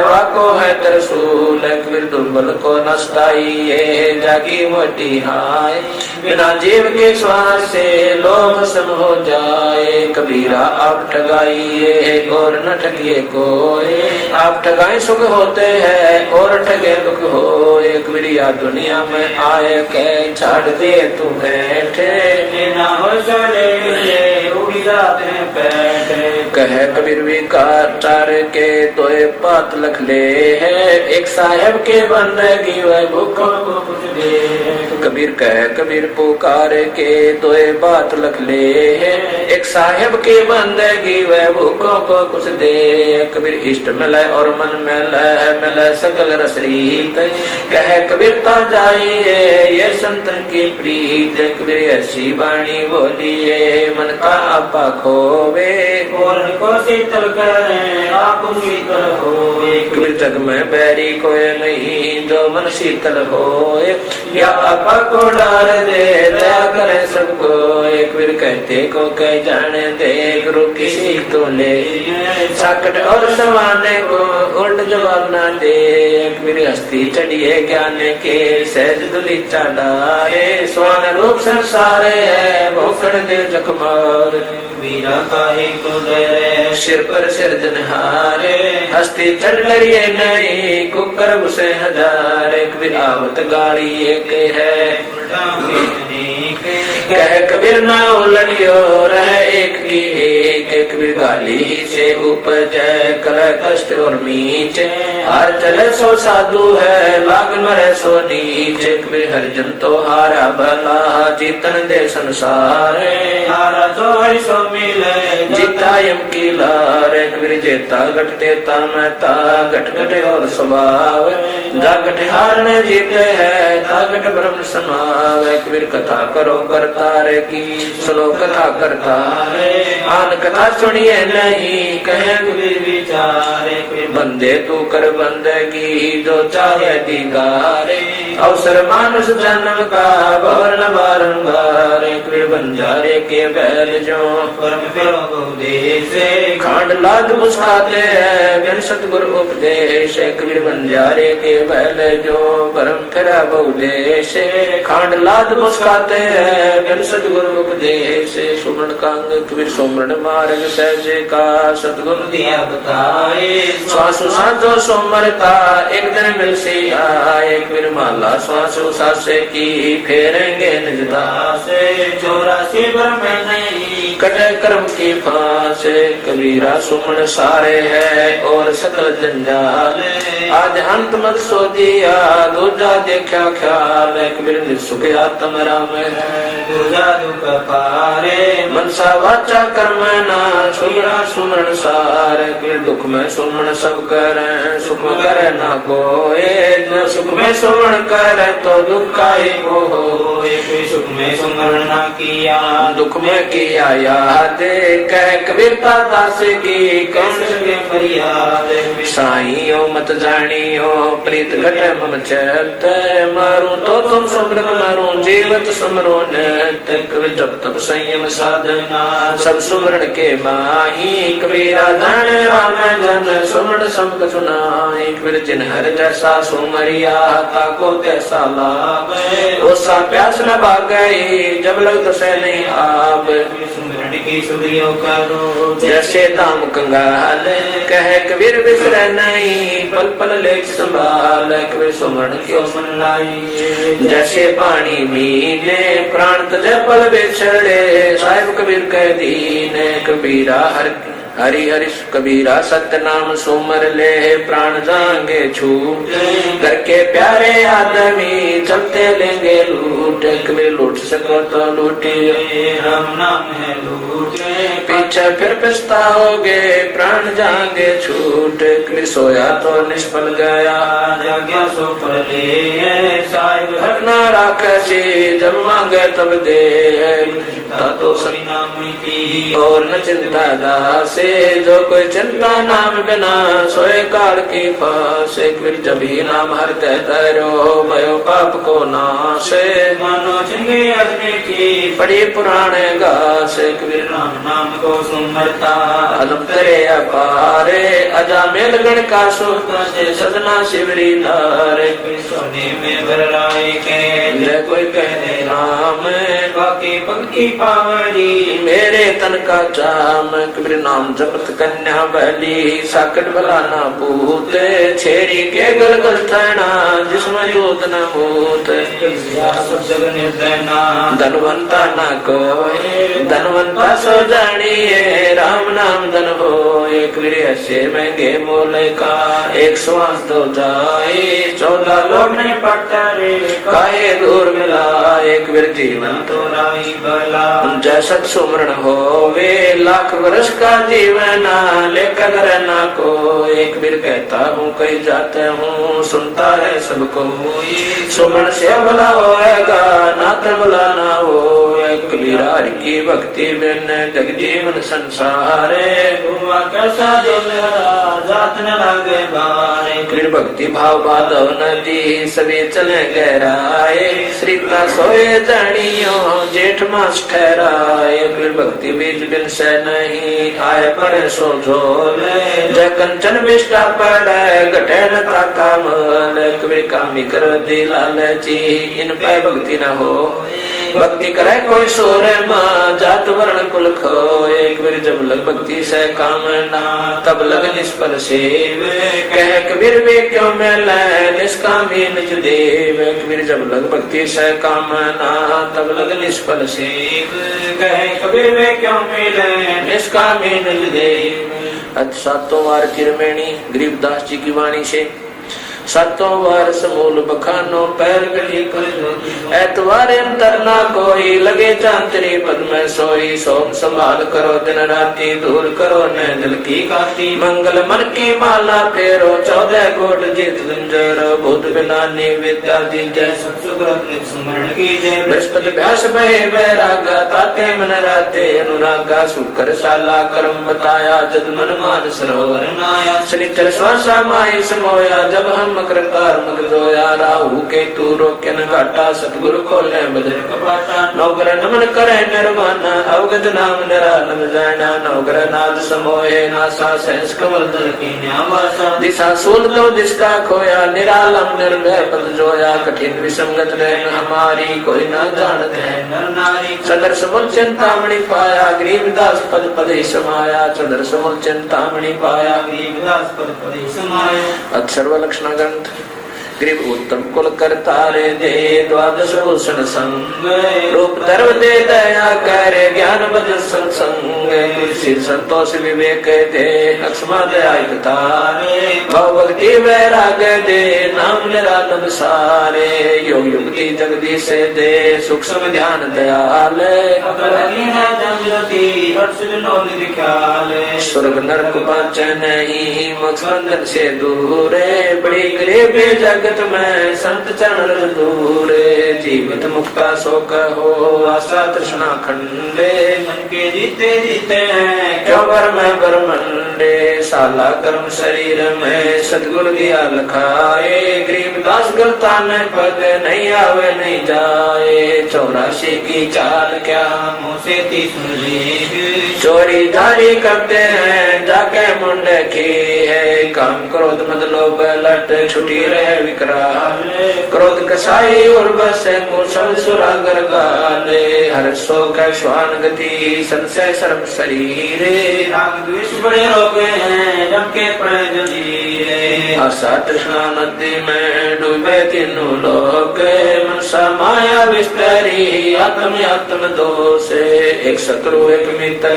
वाको है तरसूल। कबीर दुर्बल को नस्ताई ये जागी मोटी हाय, बिना जीव के श्वास से लोभ सम हो जाए। कबीरा आप ठगाइए और न ठगिए कोई, आप ठगाए सुख होते हैं और ठगे दुख होए। कबीरिया दुनिया में आए के छाड़ दे तू बैठे, ना हो उड़ी जाते कह कबीर विकार चार के तोए पात लख ले है, एक साहेब के बंदगी वह भूखों को कुछ दे। कबीर कह कबीर पुकार के तोए बात लख ले है, एक साहेब के बंदगी वह भूखों को कुछ दे। कबीर इष्ट मिले और मन मिले सकल रसरीत, कह कबीर ता जाइए ये संतन की प्रीत। कबीर ऐसी वाणी बोलिए मन का आपा खोवे, और को शीतल करे आप शीतल होए। कबीर जग में बैरी कोई नहीं जो मन शीतल होए, या आपा को डार दे दया करे सबको। कबीर कहते को कह जाने दे, गुरु किसी तो ले साकट और समाने को उल्ट जवाब ना दे। कबीर हस्ती चढ़िए ज्ञान के सहज दुली चाडारे, स्वान रूप संसारे है भोकड़ दे जखमार। वीरा काहे को डरे सिर पर सिरजनहारे, हस्ती चढ़ लड़िए नहीं कुकर उसे हजारे। कबीर आवत गाड़ी एक है कह कबीर ना उलटियो रह एक की एक। कबीर गाली से उपज कलह कष्ट और मीच, हार चले सो साधु है लाग मरे सो नीच। कबीर हरिजन तो हारा भला जीतन दे संसार, हारा तो है सो मिले जीता यम की लार। कबीर जेता घटते ता घट घटे और स्वभाव, जा घट हारने जीते है ता घट ब्रह्म समाव। कबीर कथा करो करतार की सुनो कथा करतार, आन कथा सुनिए नहीं कहे कबीर विचारे। बंदे तू कर बंदगी जो चाहे दीगारे, अवसर मानुष जन्म का वर्ण बारंबार। कबीर बंजारे के बैल जो परम उपदेश, खांड लाद मुस्काते हैं बिन सतगुरु उपदेश। कबीर बंजारे के बैल जो परम फिरा बहुदेश, खांड लाद मुस्काते हैं बिन सतगुरु उपदेश। सुमरण कांग कबीर सुमरण मार्ग सहजे का सतगुरु दिया बताए, श्वास साधो सोमरता एक दिन मिल से आए। कबीर माला श्वास सासे की फेरेंगे निजदासे, 84 ब्रह्म नहीं कटे कर्म की फांस। कबीरा सुमन सारे है और सकल जंजाल, आज अंत मत सो दिया दूजा देखा ख्याल। कबीर निसुख आत्म राम दूजा दुख पारे, मनसा वाचा कर्म ना सुमरा सुमरण सार। कबीर दुख में सुमन सब करे सुख करे ना कोई, जो सुख में सुमन करे तो दुख का ही को होए। कोई सुख में सुमरण ना किया दुख में किया याद, कह कबीरता दास की कौन सके फरियाद। साइयो मत जानियो प्रीत घटे मम चैत, मारू तो तुम सुमरन मारू जीवत सुमरो नत। कबीर जब तब संयम साधना सब सुमरण के माही, कबीरा धन राम जन सुमरण सब सुनाई। कबीर जिन हर जैसा सुमरिया ताको तैसा लाभ, ओसा प्यास न भागई जब लग दसे नहीं आप। सुमरण की सुधियो करो जैसे दाम कंगाल, कह कबीर बिसर नहीं पल पल लेख संभाल। कबीर सुमरण क्यों मन लाई जैसे पानी मीने, प्राण तजे पल बिछड़े साहिब कबीर कह दीन। कबीरा हर हरि हरि कबीरा सत्य नाम सुमर ले प्राण जाएंगे छूट करके प्यारे आदमी चलते लेंगे लूट कबीर लूट सको तो लूटिए राम नाम है लूट पीछे फिर पछताओगे प्राण जाएंगे छूट कबीर सोया तो निष्फल गया जाग्या सो पर ले साहिब हटना राक्षसी जब मांगे तब दे तो सभी नाम की और न चिंता दासे जो कोई चिंता नाम बिना सोए काल की फास फिर जब ही नाम हरते तरो भयो पाप को नासे मानो चिंगे अग्नि की पड़ी पुराने घास फिर राम नाम को सुमरता अदम तेरे अपारे अजा मेल गण का सुख से सजना शिवरी धारे सोने में भराए के जय कोई कहने राम बाकी पंक्ति पावड़ी मेरे तन का चाम कबीर नाम जपत कन्या बली साकट बलाना पूत छेरी के गलगल थैना जिसमें जोत न होत जग निर्दयना धनवंता न कोई धनवंता सो जानिए राम नाम धन हो एक ऐसे महंगे मोल का 1 श्वास दो जाए 14 लोग नहीं पड़ता रे काहे दूर मिला एक वीर जीवन तो राही भला जैसा सुमरण हो वे लाख वर्ष का जीवन लेकर रहना को एक वीर कहता हूँ कहीं जाते हूँ सुनता है सबको सुमरण से भला होएगा नाथ भला ना हो एक वीर हरि की भक्ति बिन जग जीवन संसारे हुआ कैसा जो मेरा जात न लगे बारे वीर भक्ति भाव बाधव नदी सभी चले गहराए श्रीता सोए जानियो जेठ मास ठहराए फिर भक्ति बीज बिन से नहीं आए पड़े सो झोले जय कंचन विष्टा पड़े घटे न ताका मल कबीर कामी कर दी लालची इन पे भक्ति न हो भक्ति करे कोई सोरे माँ जात वर्ण कुल खो एक बार जब लग भक्ति से काम ना तब लग निष्फल सेव कह कबीर वे क्यों मिले निष्कामी निज देव कबीर जब लग भक्ति से काम ना तब लग निष्फल सेव कहे कबीर वे क्यों मिले निष्कामी निज देव। अच्छा तो वार किरमेणी गरीबदास जी की वाणी से सतों वर्ष मूल बखानो पैर गली कर एतवार अंतर ना कोई लगे चांतरी पद में सोई सोम संभाल करो दिन राती दूर करो न दिल की काती मंगल मन की माला फेरो 14 कोट जीत गुंजर भूत बिलानी विद्या दी जय सुमरण की जय बृहस्पति व्यास भय वैरागा ताते मन राते अनुरागा शुक्र शाला कर्म बताया जद मन मान सरोवर नाया शनिचर स्वासा माई समोया जब हम मकरतार मगजोया राहु के तू रोके न घाटा सतगुरु खोले बजर कपाटा नौकर नमन करे निर्वाणा अवगत नाम निरालम जाना नौकर नाद समोहे नासा सहस कमल दर की न्यावासा दिशा सूल तो दिशा खोया निरालम निर्भय पद जोया कठिन विसंगत रहन हमारी कोई न जानत है नर नारी सदर समूल चिंतामणि पाया गरीबदास पद पद ही समाया सदर समूल चिंतामणि पाया गरीबदास पद पद ही समाया अक्षर लक्षण ग्रंथ ग्रीव उत्तम कुल करतारे दे द्वादश भूषण संग रूप धर्म दे दया करे ज्ञान बद सत्संग सिर संतोष विवेक दे लक्ष्मा दया तारे भव भक्ति वैराग दे नाम निरालम सारे योग युक्ति जगदीश से दे सूक्ष्म ध्यान दयाल स्वर्ग नरक पाच नहीं मोक्ष बंधन से दूरे बड़ी गरीबी जगत में संत चरण दूरे जीवित मुक्ता शोक हो आशा तृष्णा खंडे मन के जीते जीते हैं क्यों बर में बरमंडे साला कर्म शरीर में सदगुरु दिया लखाए गरीबदास गलता न पद नहीं आवे नहीं जाए 84 की चाल क्या मुँह से ती सुन ली चोरी जारी करते हैं जाके मुंडे की है काम क्रोध मद लोभ लट छुटी रहे विकराल क्रोध कसाई और बस मूसम सुरागर गाले हर शोक श्वान गति संशय शर्म शरीर राग द्वेष बड़े रोग हैं हैं जम के पड़े जंजीरे। आशा तृष्णा नदी में डूबे तीनों लोग, मनसा माया विस्तरी आत्म आत्म दो से। एक शत्रु एक मित्र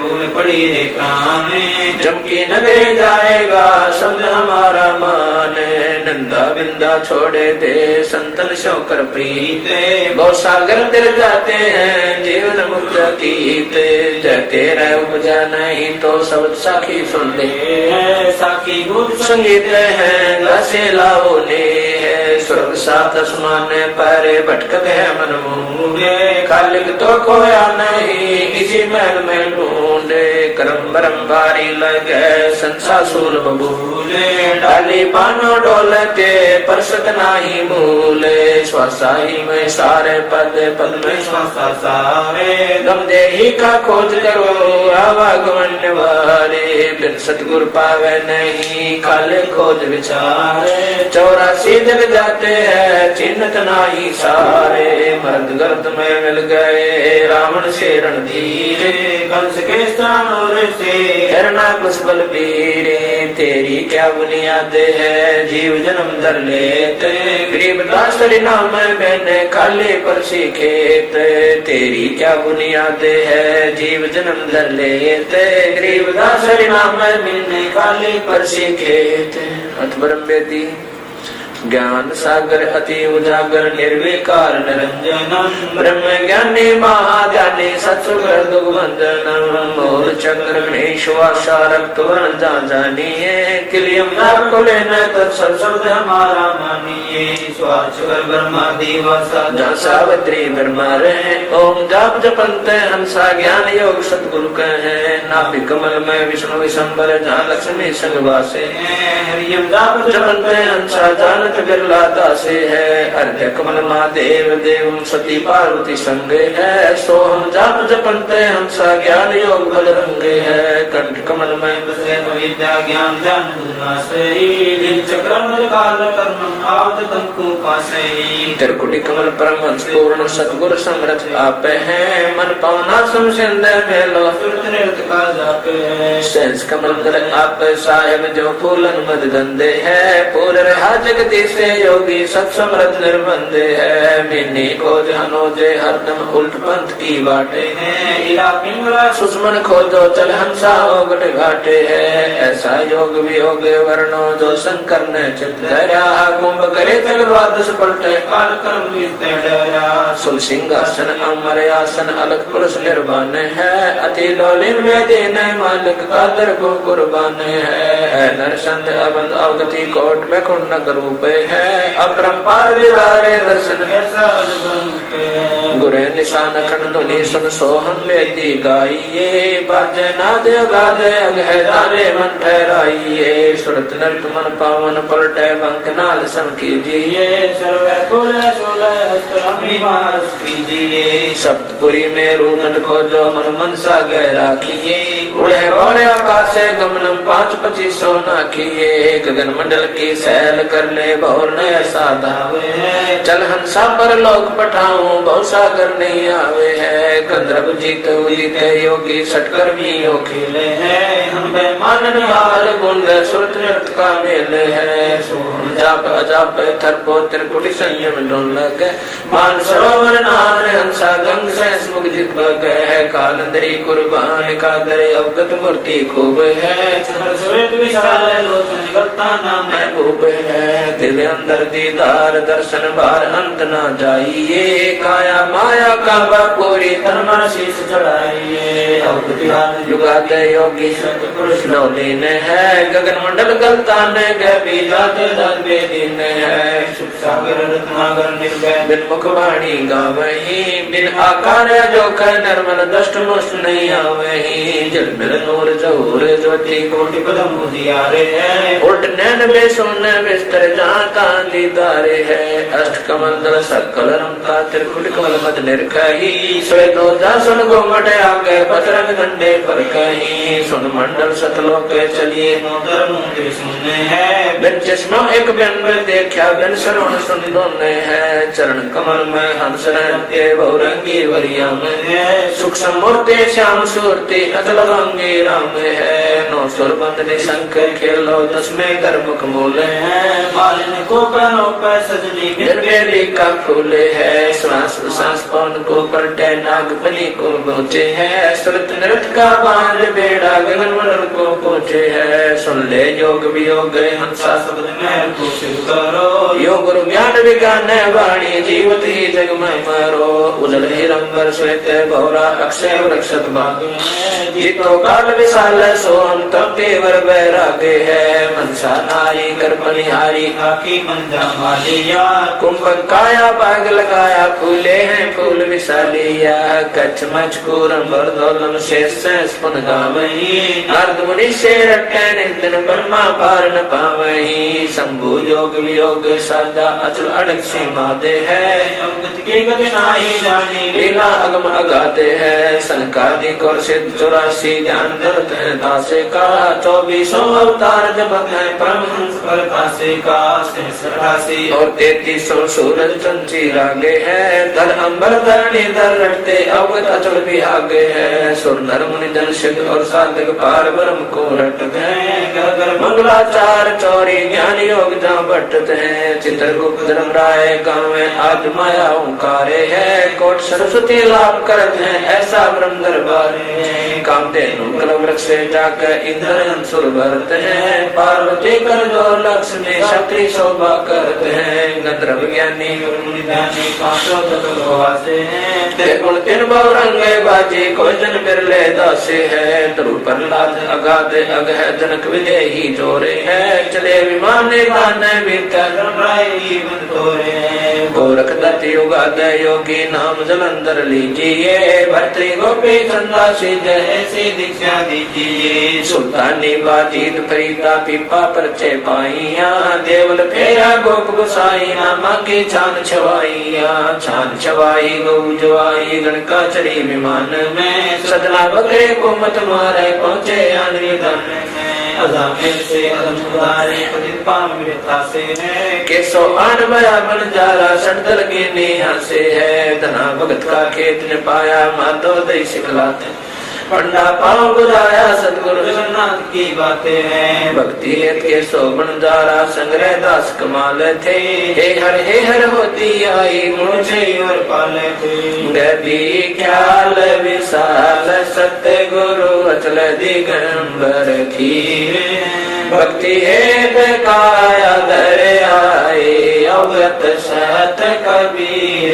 भूल पड़ी रे काने, जमकी नगरी जाएगा शब्द हमारा माने। नंदा बिंदा छोड़े दे संतन शोकर प्रीते, गौ सागर तिर जाते हैं जीवन मुक्त कीते। जयते रह उपजा नहीं तो सब साखी सुन ले, साखी गुप्त संगीत है गासे लाओ ने है। स्वर्ग सात आसमान पर भटकत है मन मूंगे, खालिक तो खोया नहीं इसी महल में ढूंढे। करम बरम बारी लगे संसा सूल बबूले, डाली पानो डोलते परसत नाही मूले। श्वासा ही में सारे पद पद में श्वासा सारे, गम देही का खोज करो आवागमन वाले। बिन सतगुर पावे नहीं खाले खोज विचारे। 84 जग जाते हैं चिन्हत नाही सारे, मर्द गर्द में मिल गए रावण से रणधीरे। कंस के स्थान और से हिरणा कुछ बलबीरे, तेरी क्या बुनियाद है जीव जन्म धर लेते। गरीबदास नाम मैंने खाली पर सीखेत, तेरी क्या बुनियाद है जीव जन्म धर लेते। गरीबदास नाम मैंने खाली पर सीखेत। अतब्रह्म वेदी ज्ञान सागर अति उजागर निर्विकार निरंजनम, ब्रह्म ज्ञानी महाज्ञानी सत्सुगर दुर्गंधनम। मोर चक्र गणेश वासा रक्त वर्ण जानिए, किलियम को लेना तत्सव शब्द हमारा मानिए। स्वाचर ब्रह्मा दिवसा जहाँ सावित्री ब्रह्मा रहे, ओम जाप जपंत हंसा ज्ञान योग सतगुरु कहे। नाभि कमल में विष्णु विशंबर जहाँ लक्ष्मी संग वासे, हरियम जाप जपंत हंसा जान बिरला दासे है। अर्घ्य कमल महादेव देव सती पार्वती संगे है। सोहम जाप जपंते हंसा ज्ञान योग बल रंगे है। कंठ कमल में बसे विद्या ज्ञान जान चक्रम काल कर्म आवत तंकु पासे। त्रिकुटी कमल परम हंस पूर्ण सतगुर समरथ आप है। मन पावना समसिंद मेलो का जापे है। सेंस कमल दल आप साहेब जो फूलन मद गंदे है। पूरे रहा जगदीश से योगी सत्समृत निर्बंधे है। मिन्नी खोज हनोजे हरदम उल्ट पंथ की बाटे हैं। इला पिंगला सुषमन खोजो चल हंसा ओगट घाटे है। ऐसा योग वियोग वर्णो जो शंकर ने चित धरा। कुंभ करे द्वादश पलटे काल कर्म डरा। सुल सिंहासन अमर आसन अलग पुरुष निर्वाण है। अति लोलिन में दीन मालिक का दर को कुर्बान है। नरसंत अबंध अवगति कोट में कुंडक रूप है। अपरंपार विदारे दर्शन गुरे निशान खंड ध्वनि सुन सोहम वेदी गाइए। बाजे नाद गाद अगह तारे मन ठहराइए। सुरत नृत मन पावन पलटे बंक नाल सम कीजिए। सप्तपुरी में रूनन खोजो मन मनसा गहरा किए। उड़े बौड़े आकाश गमनम 5-25 नाखिए। गगन मंडल की सैल कर ले बहुर ऐसा दावे। चल हंसा पर लोक पठाऊं बहु सागर नहीं आवे है। गंधर्व जीत जीते योगी सटकर भी हो खेले हैं। हम बेमान निहाल गुंड सुरत नृत्य का मेल है। सोहम जाप अजाप थरपो त्रिकुटी संयम डोल लगे। मान सरोवर नार हंसा गंग से मुख जित है। कालंदरी कुर्बान का दरे अवगत मूर्ति खूब है। विशाल लोचन गलता नाम महबूब है। दिल अंदर दीदार दर्शन बार अंत ना जाइए। काया माया का पूरी तन मन शीश चढ़ाइए। युगाते योगी पुरुष नौलीन है। गगन मंडल गलता ने गए जाते दिन है। सागर रत्नागर निर्भय बिन मुख वाणी गावही। बिन आकार जो कह नर्मल दष्ट मुष्ट नहीं आवही। जल मिल नूर जहूर ज्योति कोटि पदम उजियारे है। उल्ट नैन बेसुन बिस्तर जाता दीदारे है। अष्ट कमल दल सकल रमता त्रिकुट कमल मद निर्कही। श्वेतो दासन गोमट आगे पतरंग डंडे पर कहीं। सुन मंडल सतलोक चलिए सुनने है। बिन चश्मा एक बिन देखा बिन श्रवण सुन दोने है। चरण कमल में हंस रहते बहुरंगी वरिया में है। सुख समूर्ति श्याम सूर्ति अतल रंगी राम है। नौ सुरबंद निशंक खेलो दसवें गर्मुख मूले मालिन को करो पर सजनी निर्वेदी का फूले है श्वास सांस पवन को पलटे नागपनी को पहुँचे है सुरत नृत का बांध बेड़ा गगन मंडल को पहुँचे है सुन ले योग वियोग हंसा शब्द में को सिद्ध करो योग गुरु ज्ञान विज्ञान वाणी जीवत ही जग में मरो उजल हिरंबर श्वेत भौरा अक्षय वृक्षत भाग जीतो काल विशाल सोहम तब देवर बैरागे है मनसा नारी कर बनिहारी आखी मंदा मालिया कुंभक काया बाग लगाया फूले हैं फूल विशालिया कच्छ मचकूरम बरदौलम शेष स्पुन गावही अर्ध मुनि से रटे निधन ब्रह्मा पार न पावही शंभु योग वियोग साधा अचल अड़क सीमा दे है अवगत की गति नाही जानी लीला अगम अगाते है संकादिक और सिद्ध 84 ध्यान धरत है दासे का 24 अवतार जपत है परमहंस पर कासे का 88 और 33 सूरज चंची रागे है धर अंबर धरणी धर रटते अवगत अचल भी आगे है सुर नर मुनि जन सिद्ध और साधक पार ब्रह्म को रट गए मंगलाचार चौरी ज्ञान योग जहाँ बटत है चित्रगुप्त धर्म राय गाँव आज माया ओंकारे है कोट सरस्वती लाभ करत है ऐसा ब्रह्म दरबारे कामधेनु कल वृक्ष से जाकर इंद्र अंसुर भरत है पार्वती कर जो लक्ष्मी क्षत्रि शोभा करते हैं गंधर्व ज्ञानी ज्ञानी पांचों तत्व वासे हैं गुण तीन बहुरंगे बाजी कोई जन बिरले दासे है ध्रुव प्रहलाद अगाध अग है जनक विदेही जोरे है चले विमान गान भीतर गोरख दत्त युगाद योगी नाम जलंधर लीजिए भर्तृ गोपी चंदासी जय ऐसी दीक्षा दीजिए सुल्तानी बाजीत फरीदा पीपा परचे पाइया देवल फेरा गोप गुसाई नामा की छान छवाई गौ जवाई गणका चढ़ी विमान में सदना बकरे को मत मारे पहुँचे आनवी धन में अजामिल से अदमुदारे पतित पाम विरता से है केसो आन बया बन जारा सड़दल की नेहा से है धना भगत का खेत ने पाया माधो दई सिखलाते पंडा पाँव बुझाया सतगुरु जगन्नाथ की बातें हैं भक्ति हेत के शोभन जारा संग्रह दास कमाल थे हे हर होती आई मुझे और पाले थे गभी ख्याल विशाल सत्य गुरु अचल दिगंबर धीरे भक्ति हेत काया धर आए अवगत सत कबीर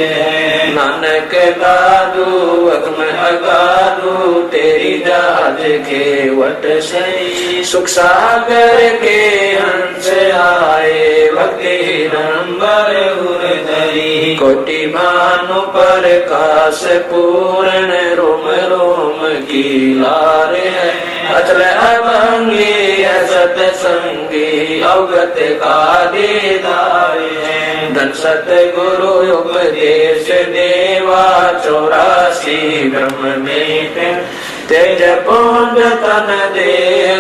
नानक दादू अगम अगादू तेरी जहाज के वट सही सुख सागर के हंस आए भक्ति नंबर उदरी कोटि भानु पर काश पूर्ण रोम रोम की लार है अचल अभंगी सतसंगी अवगत का दीदार है धन सतगुरु उपदेश देवा 84 ब्रह्म में तेज पुंज तन दे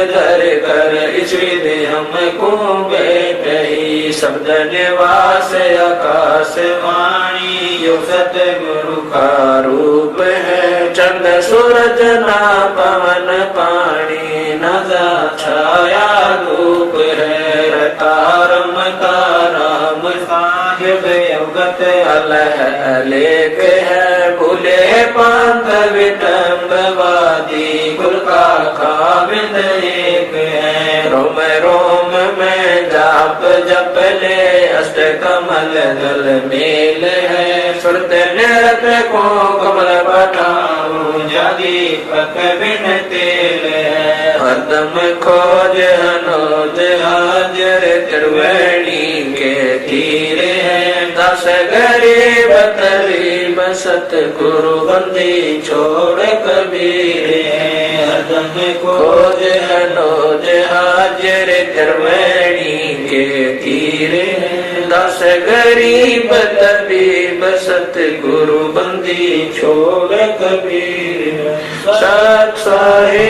धर कर इस विधि हमको बैठ ही शब्द निवास आकाश वाणी यो सतगुरु का रूप है चंद्र सूरज ना पवन पानी न छाया धूप है तारम ताराम साहिब अवगत अलह अलेख है भूले पंथ विटम्बवादी कुल का खाविंद एक है रोम रोम में जाप जप ले अष्ट कमल दल मेल है सुरत नृत को कमल पठाऊं जादी पक बिन तेल है हरदम खोज हनोज हाजर त्रिवेणी के तीरे है दस गरीब तरीब सतगुरु बंदी छोड़ कबीर है हरदम खोज हनोज हाजर त्रिवेणी के तीरे है दस गरीब तबीब सतगुरु बंदी छोड़ कबीर सत साहिब